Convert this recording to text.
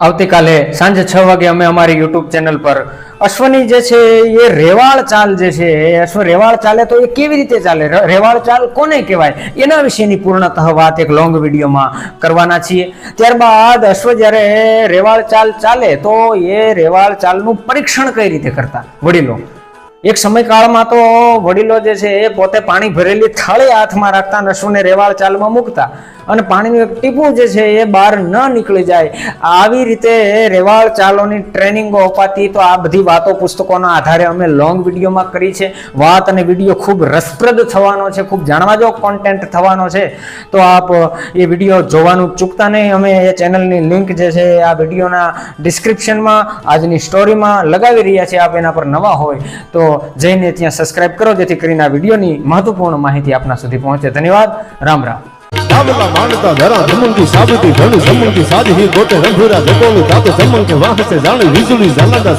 આવતીકાલે સાંજે 6 વાગે અમે અમારી યુટ્યુબ ચેનલ પર અશ્વની જે છે એ રેવાળ ચાલ જે છે એ અશ્વ રેવાળ ચાલે તો એ કેવી રીતે ચાલે, રેવાળ ચાલ કોને કહેવાય, એના વિશેની પૂર્ણતઃ વાત એક લોંગ વિડીયોમાં કરવાના છીએ। ત્યારબાદ અશ્વ જ્યારે રેવાળ ચાલ ચાલે તો એ રેવાળ ચાલનું પરીક્ષણ કઈ રીતે કરતા વડીલો। એક સમયકાળમાં તો વડીલો જે છે એ પોતે પાણી ભરેલી થાળી હાથમાં રાખતા અને અશ્વને રેવાળ ચાલમાં મૂકતા અને પાણીનું એક ટીપું જે છે એ બહાર ન નીકળી જાય, આવી રીતે રેવાળ ચાલોની ટ્રેનિંગો અપાતી। તો આ બધી વાતો પુસ્તકોના આધારે અમે લોંગ વિડીયોમાં કરી છે। વાત અને વિડીયો ખૂબ રસપ્રદ થવાનો છે, ખૂબ જાણવા જેવો કોન્ટેન્ટ થવાનો છે, તો આપ એ વિડીયો જોવાનું ચૂકતા નહીં। અમે એ ચેનલની લિંક જે છે આ વિડીયોના ડિસ્ક્રિપ્શનમાં આજની સ્ટોરીમાં લગાવી રહ્યા છીએ। આપ એના પર નવા હોય તો જઈને ત્યાં સબસ્ક્રાઇબ કરો, જેથી કરીને આ વિડીયોની મહત્વપૂર્ણ માહિતી આપના સુધી પહોંચે। ધન્યવાદ, રામ રામ। आवला मानता धरा धमन की साबिती धनु समन की साज ही गोटे रंभुरा देखोलू तातो समन के वाह से जाने विजुली जालंदा